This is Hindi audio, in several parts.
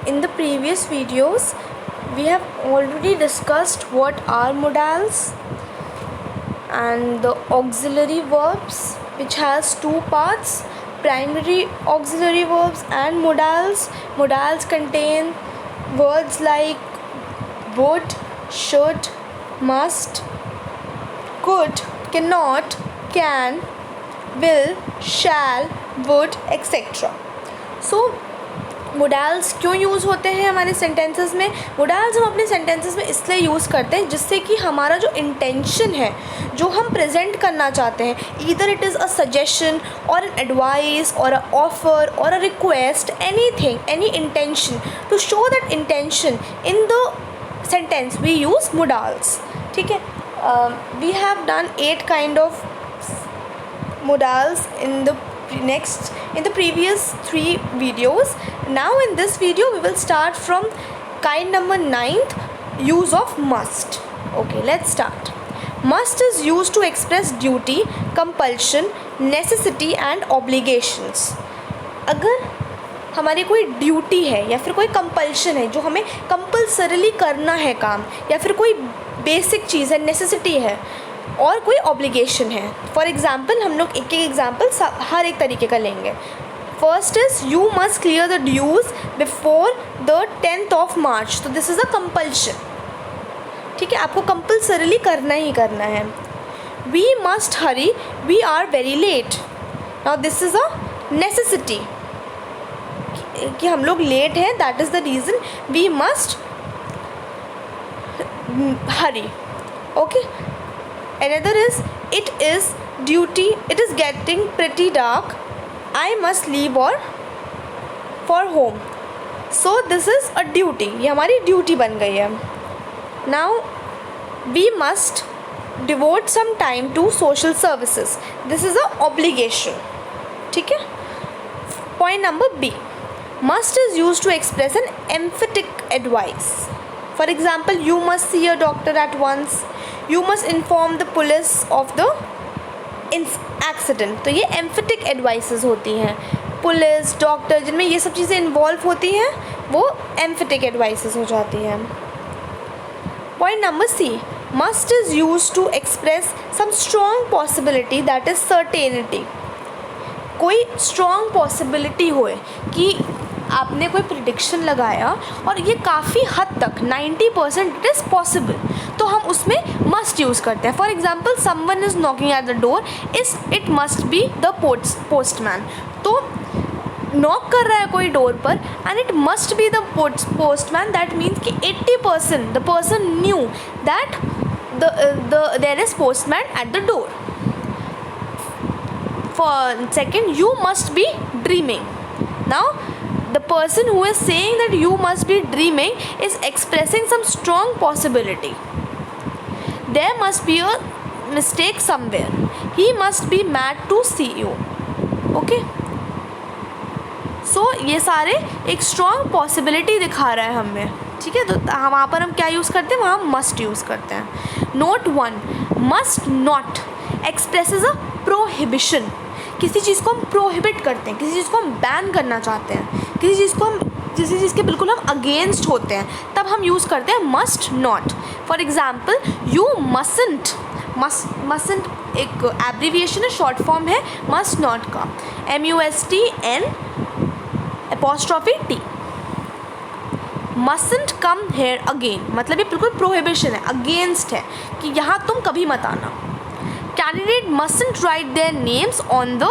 In the previous videos, we have already discussed what are modals and the auxiliary verbs, which has two parts: primary auxiliary verbs and modals. Modals contain words like would, should, must, could, cannot, can, will, shall, would, etc. So modals क्यों यूज़ होते हैं हमारे सेंटेंसेस में? मोडाल्स हम अपने सेंटेंसेस में इसलिए यूज़ करते हैं जिससे कि हमारा जो इंटेंशन है, जो हम प्रेजेंट करना चाहते हैं, either it is a suggestion or an advice or a offer or a request, anything, any intention, to show that intention in the sentence we use modals. ठीक है, we have done 8 kind of modals in the previous 3 videos. Now in this video we will start from kind number 9th, use of must. Okay, let's start. Must is used to express duty, compulsion, necessity and obligations. अगर हमारी कोई ड्यूटी है या फिर कोई कंपल्शन है जो हमें कंपल्सरीली करना है काम, या फिर कोई बेसिक चीज़ है, नेसेसिटी है, और कोई ऑब्लिगेशन है. फॉर एग्ज़ाम्पल हम लोग एक एग्ज़ाम्पल हर एक तरीके का लेंगे. First is you must clear the dues before the 10th of March. तो दिस इज़ अ कंपल्शन. ठीक है, आपको कंपल्सरीली करना ही करना है. We must hurry, we are very late. Now this is a necessity कि हम लोग लेट हैं, that is the reason we must hurry. Okay, another is it is duty, it is getting pretty dark, I must leave or for home. So this is a duty, ये हमारी ड्यूटी बन गई है. Now we must devote some time to social services. This is a obligation. ठीक है. Point number B, must is used to express an emphatic advice. For example, you must see a doctor at once, you must inform the police of the accident. तो ये emphatic advices होती हैं. पुलिस, डॉक्टर, जिनमें ये सब चीज़ें इन्वॉल्व होती हैं, वो emphatic advices हो जाती हैं. Point number C, must is used to express some strong possibility, that is certainty. कोई strong possibility होए कि आपने कोई प्रिडिक्शन लगाया और ये काफ़ी हद तक 90% इट इज़ पॉसिबल, तो हम उसमें मस्ट यूज़ करते हैं. For example, someone is knocking at the door, it must be the postman. तो नॉक कर रहा है कोई डोर पर and it must be the postman. That means कि 80% the person knew that there is postman at the door. For second, you must be dreaming. Now the person who is saying that you must be dreaming is expressing some strong possibility. There must be a mistake somewhere. He must be mad to see you. Okay, so ये सारे एक strong possibility दिखा रहा है हमें. ठीक है, तो वहाँ पर हम क्या यूज़ करते हैं? वहाँ must यूज़ करते हैं. Note 1, must not expresses a prohibition. किसी चीज़ को हम प्रोहिबिट करते हैं, किसी चीज़ को हम बैन करना चाहते हैं, किसी चीज़ के बिल्कुल हम अगेंस्ट होते हैं, तब हम यूज़ करते हैं must not. For example, you mustn't. Mustn't एक एब्रीविएशन है, शॉर्ट फॉर्म है मस्ट नॉट का, MUSTN 'T. Mustn't come here again, मतलब ये बिल्कुल प्रोहिबिशन है, अगेंस्ट है कि यहाँ तुम कभी मत आना. Candidate mustn't write their names on the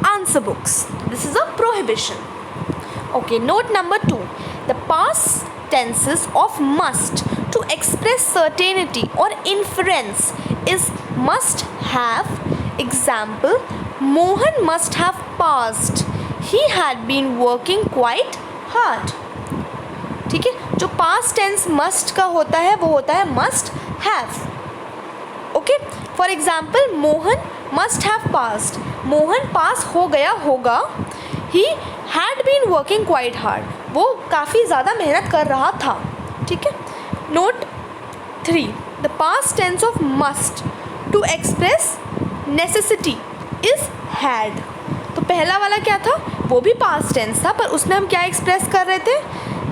answer books. This is a prohibition. Okay, note number 2. The past tenses of must to express certainty or inference is must have. Example, Mohan must have passed. He had been working quite hard. ठीक है, जो past tense must का होता है वो होता है must have. Okay, for example, Mohan must have passed. Mohan pass हो गया होगा. He had been working quite hard, वो काफ़ी ज़्यादा मेहनत कर रहा था. ठीक है. Note 3, the past tense of must to express necessity is had. तो पहला वाला क्या था? वो भी पास्ट टेंस था, पर उसमें हम क्या एक्सप्रेस कर रहे थे,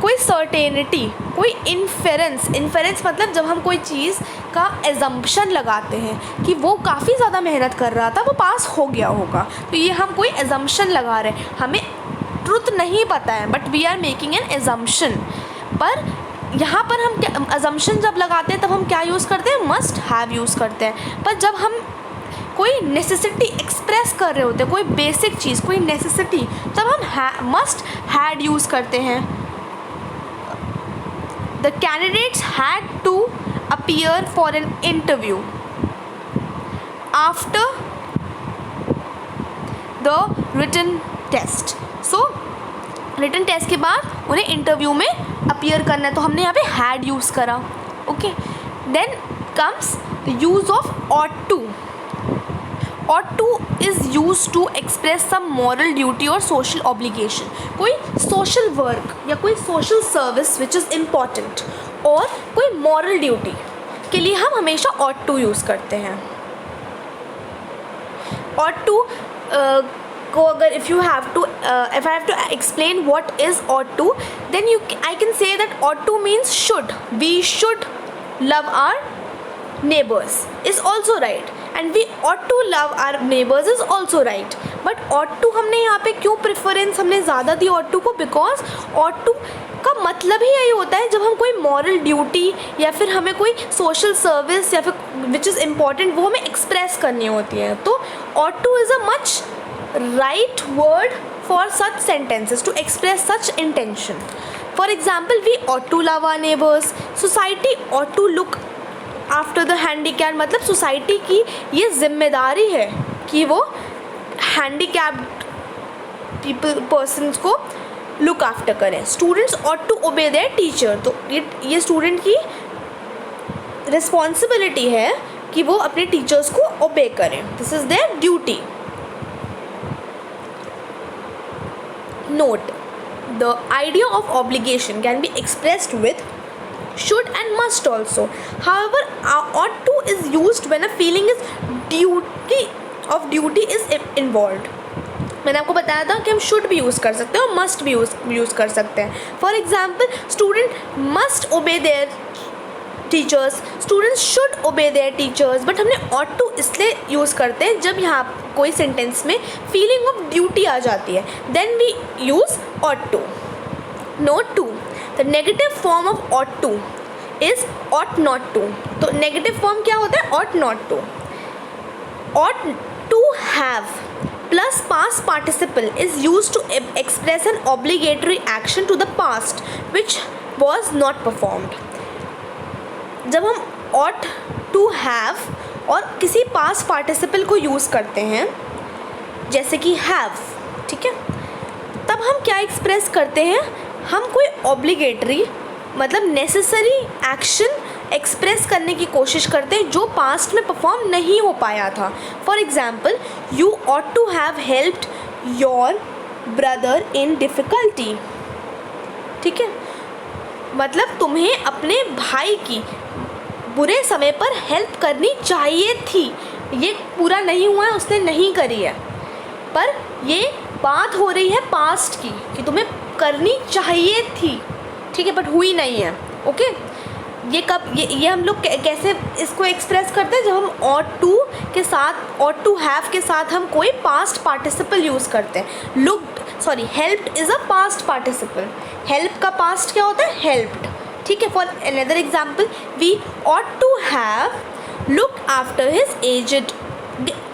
कोई सर्टेनिटी, कोई इन्फेरेंस मतलब जब हम कोई चीज़ का एजम्पशन लगाते हैं कि वो काफ़ी ज़्यादा मेहनत कर रहा था, वो पास हो गया होगा, तो ये हम कोई एजम्पशन लगा रहे हैं, हमें ट्रुथ नहीं पता है but we are making an assumption. पर यहाँ पर हम क्या अजम्पशन जब लगाते हैं तब हम क्या यूज़ करते हैं, मस्ट हैव यूज़ करते हैं। पर जब हम कोई नेसेसिटी एक्सप्रेस कर रहे होते हैं, कोई बेसिक चीज़, कोई नेसेसिटी, तब हम मस्ट हैड यूज़ करते हैं। The candidates had to appear for an interview after the written test. So written test के बाद उन्हें इंटरव्यू में अपीयर करना है, तो हमने यहाँ पे हैड यूज़ करा। Okay, then comes the use of ought to. Ought to is use to express some moral duty or social obligation. कोई सोशल वर्क या कोई social service which is important और कोई मॉरल ड्यूटी के लिए हम हमेशा ऑट टू यूज़ करते हैं। ऑट टू को अगर if I have to explain what is ought to, then I can say that ought to means should. We should love our neighbors is also right, and we ought to love our neighbors is also right. But ought to हमने यहाँ पे क्यों प्रेफरेंस हमने ज़्यादा दी ought to को, because ought to का मतलब ही यही होता है जब हम कोई मॉरल ड्यूटी या फिर हमें कोई सोशल सर्विस या फिर विच इज़ इम्पॉर्टेंट वो हमें एक्सप्रेस करनी होती है, तो ought to is a much right word for such sentences to express such intention. For example, we ought to love our neighbors. Society ought to look after the handicapped. मतलब सोसाइटी की ये जिम्मेदारी है कि वो handicapped persons को look after करें. Students ought to obey their teacher. तो ये स्टूडेंट की रिस्पॉन्सिबिलिटी है कि वो अपने टीचर्स को obey करें. This is their duty. Note, the idea of obligation can be expressed with should and must also. However, ought to is used when a feeling is duty is involved. मैंने आपको बताया था कि हम should भी यूज़ कर सकते हैं और must भी यूज़ कर सकते हैं. For example, student must obey their teachers, students should obey their teachers. But हमने ought to इसलिए यूज़ करते हैं जब यहाँ कोई सेंटेंस में फीलिंग ऑफ ड्यूटी आ जाती है, then we use ought to. Note 2, the negative form of ought to is ought not to. तो नेगेटिव फॉर्म क्या होता है, ought not to. ought to have plus past participle is used to express an obligatory action to the past which was not performed. जब हम ought to have और किसी past participle को यूज़ करते हैं जैसे कि have, ठीक है, तब हम क्या एक्सप्रेस करते हैं, हम कोई obligatory मतलब नेसेसरी एक्शन एक्सप्रेस करने की कोशिश करते हैं जो पास्ट में परफॉर्म नहीं हो पाया था. For example, you ought to have helped your brother in difficulty. ठीक है, मतलब तुम्हें अपने भाई की बुरे समय पर हेल्प करनी चाहिए थी. ये पूरा नहीं हुआ है, उसने नहीं करी है, पर ये बात हो रही है पास्ट की कि तुम्हें करनी चाहिए थी. ठीक है, बट हुई नहीं है. ओके, ये कब ये हम लोग कैसे इसको एक्सप्रेस करते हैं, जब हम ought to के साथ ought to have के साथ हम कोई पास्ट पार्टिसिपल यूज़ करते हैं. Helped is a past participle. Help का पास्ट क्या होता है, हेल्प्ड. ठीक है, for another example, we ought to have looked after his aged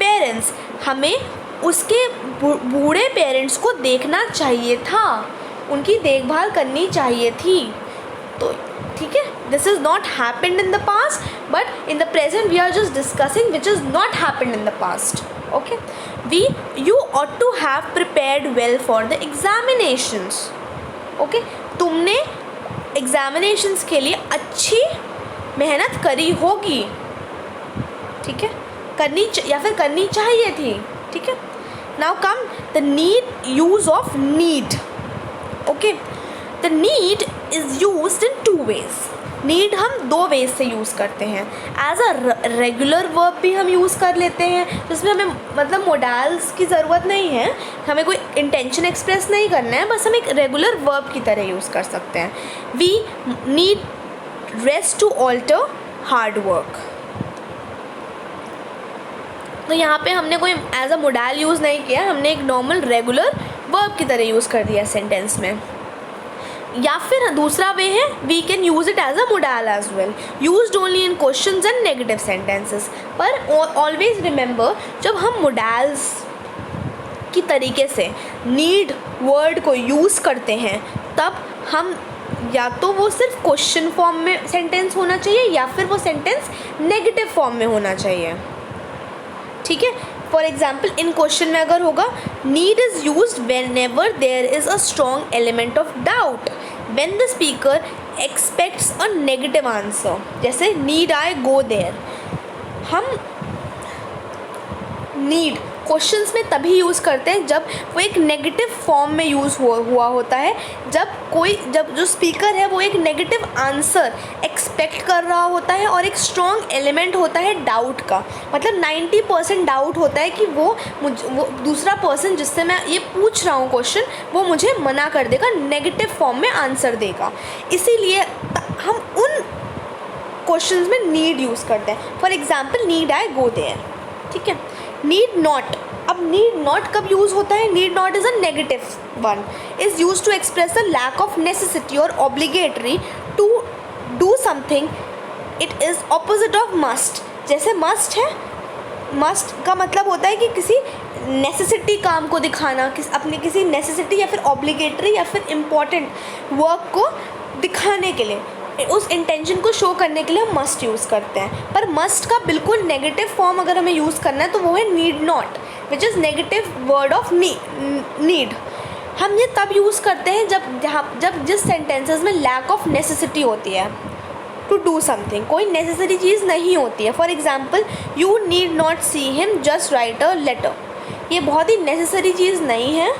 parents. हमें उसके बूढ़े पेरेंट्स को देखना चाहिए था, उनकी देखभाल करनी चाहिए थी. तो ठीक है, this is not happened in the past, but in the present we are just discussing which is not happened in the past. Okay, you ought to have prepared well for the examinations. Okay, तुमने एग्जामिनेशंस के लिए अच्छी मेहनत करी होगी. ठीक है, करनी चाहिए थी. ठीक है, now come the use of need. Okay, the need is used in 2 ways. Need हम 2 वेज से यूज़ करते हैं. एज अ रेगुलर वर्ब भी हम यूज़ कर लेते हैं, जिसमें हमें मतलब मोडाल्स की ज़रूरत नहीं है, हमें कोई इंटेंशन एक्सप्रेस नहीं करना है, बस हम एक रेगुलर वर्ब की तरह यूज़ कर सकते हैं. We need rest to alter hard work. तो यहाँ पे हमने कोई एज अ मोडाल यूज़ नहीं किया, हमने एक नॉर्मल रेगुलर वर्ब की तरह यूज़ कर दिया सेंटेंस में. या फिर दूसरा वे है, we can use it as a modal as well, used only in questions and negative sentences. पर ऑलवेज रिमेंबर, जब हम मोडाल्स की तरीके से नीड वर्ड को यूज़ करते हैं, तब हम या तो वो सिर्फ क्वेश्चन फॉर्म में सेंटेंस होना चाहिए, या फिर वो सेंटेंस नेगेटिव फॉर्म में होना चाहिए. ठीक है. फॉर एग्जाम्पल, इन क्वेश्चन में अगर होगा, need is use whenever there is a strong element of doubt, when the speaker expects a negative answer. जैसे नीड आई गो देयर. हम नीड क्वेश्चंस में तभी यूज़ करते हैं जब वो एक नेगेटिव फॉर्म में यूज़ हुआ होता है, जब जो स्पीकर है वो एक नेगेटिव आंसर एक्सपेक्ट कर रहा होता है और एक स्ट्रॉन्ग एलिमेंट होता है डाउट का. मतलब 90% डाउट होता है कि वो दूसरा पर्सन जिससे मैं ये पूछ रहा हूँ क्वेश्चन, वो मुझे मना कर देगा, नेगेटिव फॉर्म में आंसर देगा. इसीलिए हम उन क्वेश्चंस में नीड यूज़ करते हैं. For example, need I go there. ठीक है. Need not. अब नीड नॉट कब यूज़ होता है? Need not is a negative one, is use to express a lack of necessity और obligatory to do something. It is opposite of must. जैसे मस्ट है, मस्ट का मतलब होता है कि किसी नेसेसिटी काम को दिखाना, अपनी किसी नेसेसिटी या फिर ऑब्लिगेटरी या फिर इम्पॉर्टेंट वर्क को दिखाने के लिए, उस इंटेंशन को शो करने के लिए हम मस्ट यूज़ करते हैं. पर मस्ट का बिल्कुल नेगेटिव फॉर्म अगर हमें यूज़ करना है तो वो है need not, which is negative word of need. हम ये तब यूज़ करते हैं जब जिस सेंटेंसेस में लैक ऑफ नेसेसिटी होती है टू डू समथिंग, कोई नेसेसरी चीज़ नहीं होती है. For example, you need not see him, just write a letter. ये बहुत ही नेसेसरी चीज़ नहीं है,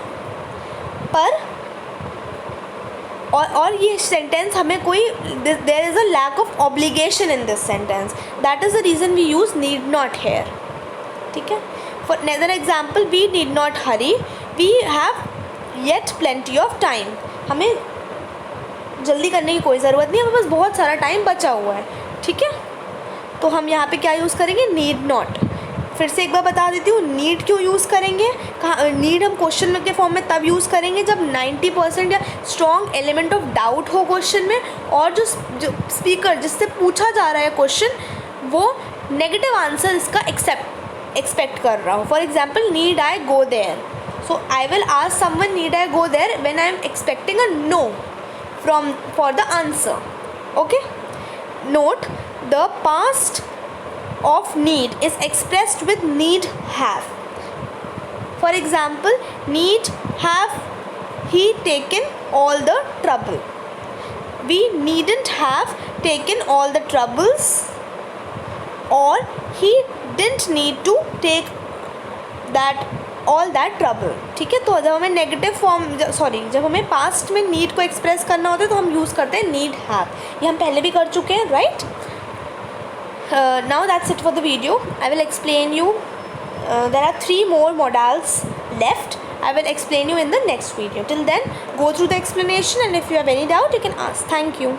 पर और ये सेंटेंस हमें कोई, there is a lack of obligation in this sentence, that is the reason we use need not here. ठीक है. For another example, we need not hurry, we have yet plenty of time. हमें जल्दी करने की कोई ज़रूरत नहीं है, हमें बस बहुत सारा टाइम बचा हुआ है. ठीक है. तो हम यहाँ पे क्या यूज़ करेंगे? Need not. फिर से एक बार बता देती हूँ, नीड क्यों यूज़ करेंगे. नीड हम क्वेश्चन के फॉर्म में तब यूज़ करेंगे जब 90% या स्ट्रॉन्ग एलिमेंट ऑफ डाउट हो क्वेश्चन में, और जो स्पीकर जिससे पूछा जा रहा है क्वेश्चन, वो नेगेटिव आंसर इसका एक्सपेक्ट कर रहा हो. For example, need I go there. So I will ask someone, need I go there, when I am expecting a no for the answer. Okay. Note, the past of need is expressed with need have. For example, need have he taken all the trouble. We needn't have taken all the troubles, or he didn't need to take all that trouble. ठीक है. तो जब हमें नेगेटिव फॉर्म, जब हमें पास्ट में नीड को एक्सप्रेस करना होता है तो हम यूज़ करते हैं नीड हैव. ये हम पहले भी कर चुके हैं, right. Now that's it for the video. I will explain you, there are 3 more modals left. I will explain you in the next video. Till then, go through the explanation, and if you have any doubt, you can ask. Thank you.